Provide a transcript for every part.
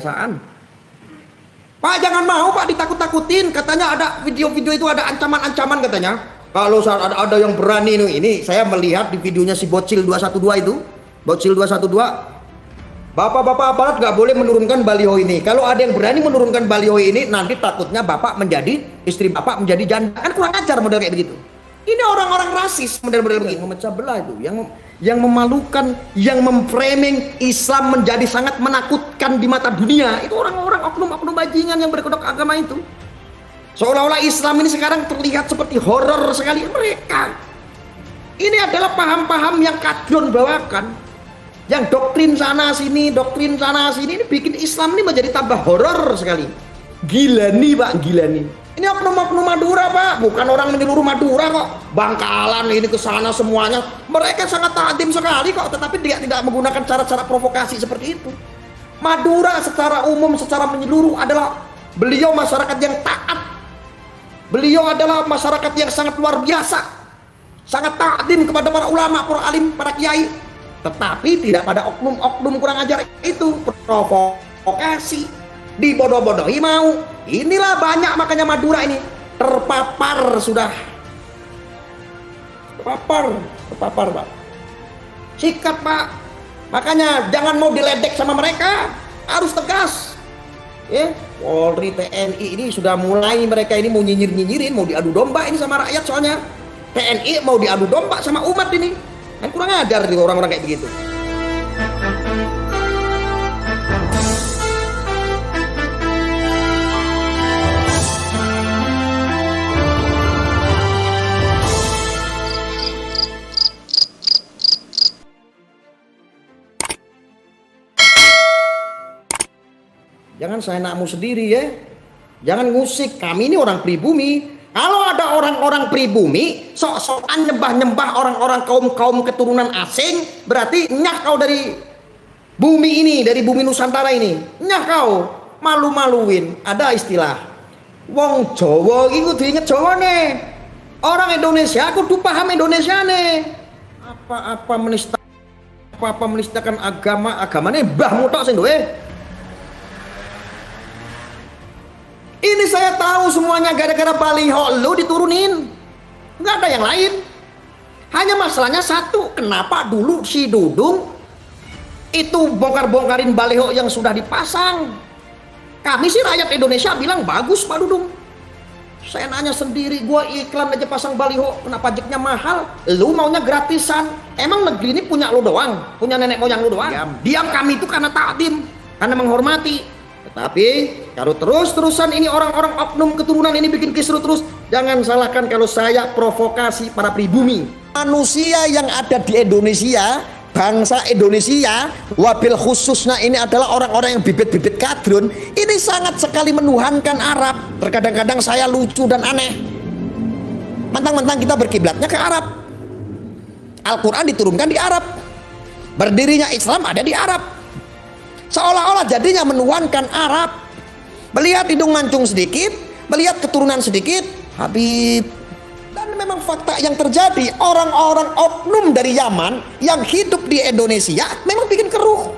kebiasaan. Pak, jangan mau Pak ditakut-takutin, katanya ada video-video itu ada ancaman-ancaman katanya. Kalau ada yang berani ini, saya melihat di videonya si Bocil 212 itu, Bocil 212, bapak-bapak aparat nggak boleh menurunkan baliho ini. Kalau ada yang berani menurunkan baliho ini, nanti takutnya bapak menjadi, istri bapak menjadi janda. Kan kurang ajar model kayak begitu. Ini orang-orang rasis model-model begini, memecah belah itu, yang memalukan, yang memframing Islam menjadi sangat menakutkan di mata dunia. Itu orang-orang oknum-oknum bajingan yang berkedok agama itu. Seolah-olah Islam ini sekarang terlihat seperti horor sekali. Mereka ini adalah paham-paham yang kadron bawakan, yang doktrin sana sini ini bikin Islam ini menjadi tambah horor sekali. Gila nih Pak, gila nih. Ini oknum-oknum Madura Pak, bukan orang menyeluruh Madura kok. Bangkalan ini ke sana semuanya. Mereka sangat ta'zim sekali kok, tetapi tidak menggunakan cara-cara provokasi seperti itu. Madura secara umum, secara menyeluruh adalah beliau masyarakat yang taat. Beliau adalah masyarakat yang sangat luar biasa. Sangat ta'zim kepada para ulama, para alim, para kiai. Tetapi tidak pada oknum-oknum kurang ajar itu, provokasi, dibodoh-bodohi mau. Inilah banyak makanya Madura ini terpapar sudah. Terpapar Pak. Sikat Pak. Makanya jangan mau diledek sama mereka, harus tegas. Ya, Polri, TNI ini sudah mulai, mereka ini mau nyinyir-nyinyirin, mau diadu domba ini sama rakyat soalnya. TNI mau diadu domba sama umat ini. Kan kurang ajar nih orang-orang kayak begitu. Jangan seenakmu sendiri ya. Jangan ngusik. Kami ini orang pribumi. Kalau ada orang-orang pribumi sok-sokan nyembah-nyembah orang-orang kaum keturunan asing, berarti nyah kau dari bumi ini, dari bumi Nusantara ini. Nyah kau, malu-maluin. Ada istilah wong Jawa iki kudu inget Jawa nih. Orang Indonesia kudu paham Indonesia nih. Apa menistakan agamanya mbahmu tok sing duwe. Ini saya tahu semuanya gara-gara baliho lu diturunin. Nggak ada yang lain. Hanya masalahnya satu, kenapa dulu si Dudung itu bongkar-bongkarin baliho yang sudah dipasang. Kami sih rakyat Indonesia bilang bagus Pak Dudung. Saya nanya sendiri, gua iklan aja pasang baliho, kenapa pajaknya mahal? Lu maunya gratisan. Emang negeri ini punya lu doang? Punya nenek moyang lu doang? Diam kami itu karena ta'zim, karena menghormati. Tetapi kalau terus-terusan ini orang-orang oknum keturunan ini bikin kisruh terus, jangan salahkan kalau saya provokasi para pribumi. Manusia yang ada di Indonesia, bangsa Indonesia, wabil khususnya ini adalah orang-orang yang bibit-bibit kadrun, ini sangat sekali menuhankan Arab. Terkadang-kadang saya lucu dan aneh. Mentang-mentang kita berkiblatnya ke Arab. Al-Quran diturunkan di Arab. Berdirinya Islam ada di Arab. Seolah-olah jadinya menuhankan Arab. Melihat hidung mancung sedikit, melihat keturunan sedikit, Habib. Dan memang fakta yang terjadi, orang-orang oknum dari Yaman yang hidup di Indonesia memang bikin keruh.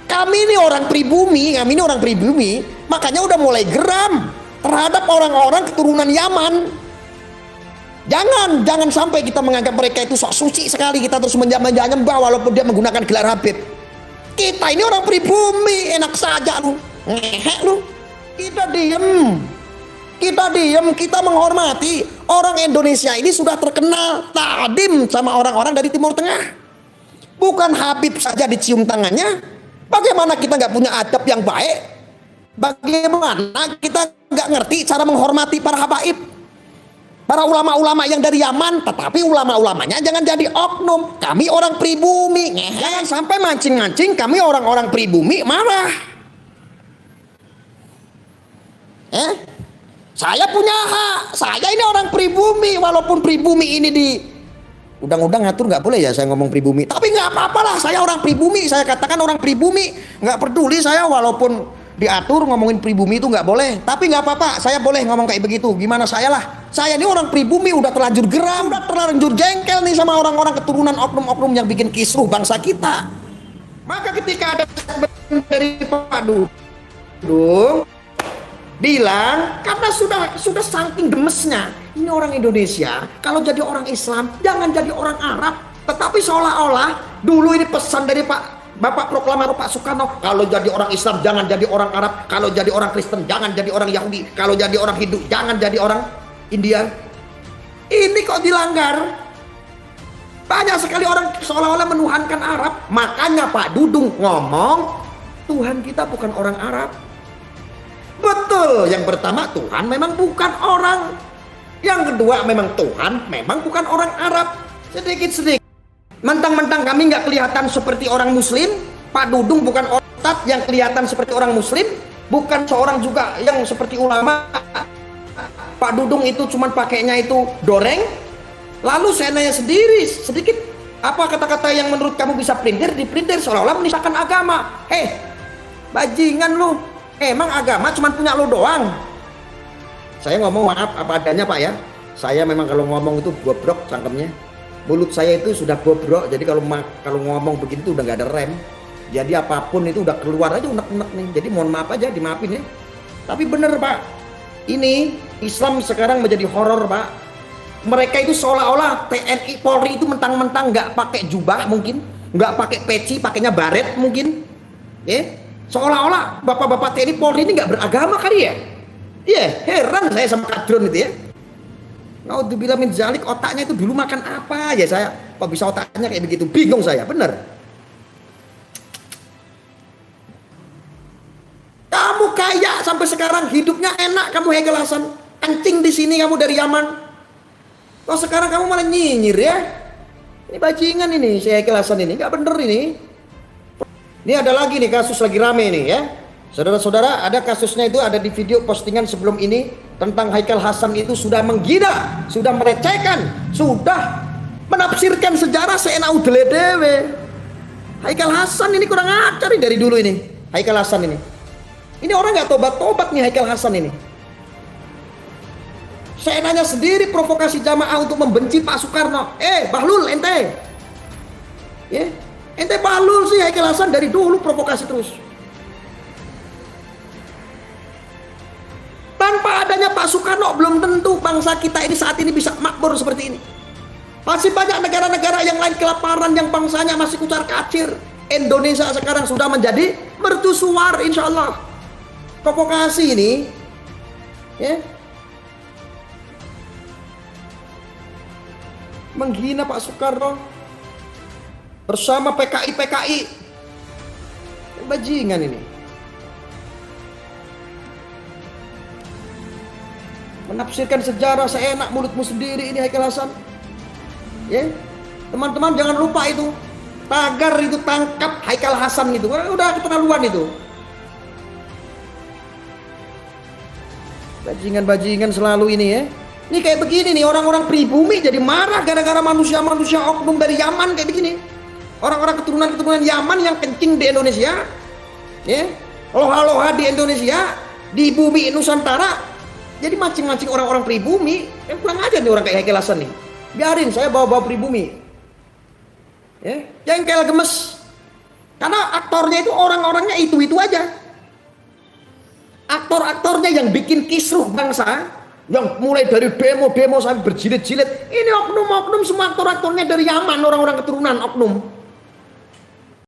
Kami ini orang pribumi, makanya udah mulai geram terhadap orang-orang keturunan Yaman. Jangan sampai kita menganggap mereka itu sok suci sekali, kita terus menyembah walaupun dia menggunakan gelar Habib. Kita ini orang pribumi, enak saja lu, ngehek lu. Kita diem, kita menghormati. Orang Indonesia ini sudah terkenal ta'zim sama orang-orang dari Timur Tengah. Bukan Habib saja dicium tangannya. Bagaimana kita nggak punya adab yang baik? Bagaimana kita nggak ngerti cara menghormati para habaib? Para ulama-ulama yang dari Yaman, tetapi ulama-ulamanya jangan jadi oknum. Kami orang pribumi, jangan sampai mancing-mancing kami orang-orang pribumi marah. Saya punya hak, saya ini orang pribumi, walaupun pribumi ini di undang-undang ngatur nggak boleh ya saya ngomong pribumi. Tapi nggak apa-apa lah, saya orang pribumi, saya katakan orang pribumi, nggak peduli saya walaupun diatur ngomongin pribumi itu nggak boleh, tapi nggak apa-apa, saya boleh ngomong kayak begitu. Gimana saya lah, saya ini orang pribumi udah terlanjur geram, udah terlanjur jengkel nih sama orang-orang keturunan oknum-oknum yang bikin kisruh bangsa kita. Maka ketika ada dari Pak Dudung bilang, karena sudah saking gemesnya, ini orang Indonesia, kalau jadi orang Islam jangan jadi orang Arab. Tetapi seolah-olah dulu ini pesan dari Bapak Proklamator Pak Soekarno, kalau jadi orang Islam jangan jadi orang Arab, kalau jadi orang Kristen jangan jadi orang Yahudi, kalau jadi orang Hindu jangan jadi orang India. Ini kok dilanggar. Banyak sekali orang seolah-olah menuhankan Arab. Makanya Pak Dudung ngomong, Tuhan kita bukan orang Arab. Betul, yang pertama Tuhan memang bukan orang. Yang kedua memang Tuhan memang bukan orang Arab. Sedikit-sedikit mentang-mentang kami nggak kelihatan seperti orang Muslim. Pak Dudung bukan otak yang kelihatan seperti orang Muslim, bukan seorang juga yang seperti ulama. Pak Dudung itu cuman pakainya itu doreng. Lalu saya nanya sendiri sedikit, apa kata-kata yang menurut kamu bisa dipelintir seolah-olah menistakan agama. Bajingan lu, emang agama cuma punya lu doang? Saya ngomong maaf apa adanya Pak ya. Saya memang kalau ngomong itu bobrok cangkemnya. Mulut saya itu sudah bobrok, jadi kalau ngomong begitu udah nggak ada rem. Jadi apapun itu udah keluar aja unek-unek nih. Jadi mohon maaf aja, dimaafin ya. Tapi bener Pak, ini Islam sekarang menjadi horor Pak. Mereka itu seolah-olah TNI Polri itu mentang-mentang nggak pakai jubah mungkin, nggak pakai peci, pakainya baret mungkin, seolah-olah bapak-bapak TNI Polri ini nggak beragama kali ya. Heran saya sama kadron itu ya. Naudzubillah min dzalik, otaknya itu dulu makan apa ya saya? Kok bisa otaknya kayak begitu? Bingung saya, bener. Kamu kaya sampai sekarang hidupnya enak, kamu Haikal Hasan. Kencing di sini kamu dari Yaman. Kok sekarang kamu malah nyinyir ya? Ini bajingan ini, si Haikal Hasan ini, nggak bener ini. Ini ada lagi nih kasus lagi rame nih ya. Saudara-saudara, ada kasusnya itu ada di video postingan sebelum ini tentang Haikal Hasan itu sudah menggina, sudah melecehkan, sudah menafsirkan sejarah seenak udele dewe. Haikal Hasan ini kurang ajar nih dari dulu ini. Haikal Hasan ini. Ini orang nggak tobat-tobat nih Haikal Hasan ini. Saya nanya sendiri provokasi jamaah untuk membenci Pak Soekarno. Bahlul ente. Ente Bahlul sih Haikal Hasan dari dulu provokasi terus. Tanpa adanya Pak Soekarno belum tentu bangsa kita ini saat ini bisa makmur seperti ini. Masih banyak negara-negara yang lain kelaparan yang bangsanya masih kucar kacir. Indonesia sekarang sudah menjadi mercusuar insya Allah. Provokasi ini menghina Pak Soekarno bersama PKI bajingan ini, menafsirkan sejarah seenak mulutmu sendiri ini Haikal Hasan. Teman-teman jangan lupa itu tagar itu, tangkap Haikal Hasan itu, udah keterlaluan itu. Bajingan selalu ini ya. Ini kayak begini nih, orang-orang pribumi jadi marah gara-gara manusia-manusia oknum dari Yaman kayak begini. Orang-orang keturunan Yaman yang kencing di Indonesia, loha-loha di Indonesia, di bumi Nusantara. Jadi mancing-mancing orang-orang pribumi. Kurang aja nih orang kayak Haikal Hasan nih. Biarin saya bawa-bawa pribumi. Jengkel gemes. Karena aktornya itu orang-orangnya itu aja. Aktor-aktornya yang bikin kisruh bangsa, yang mulai dari demo sampai berjilid-jilid, ini oknum-oknum semua aktor-aktornya dari Yaman, orang-orang keturunan oknum.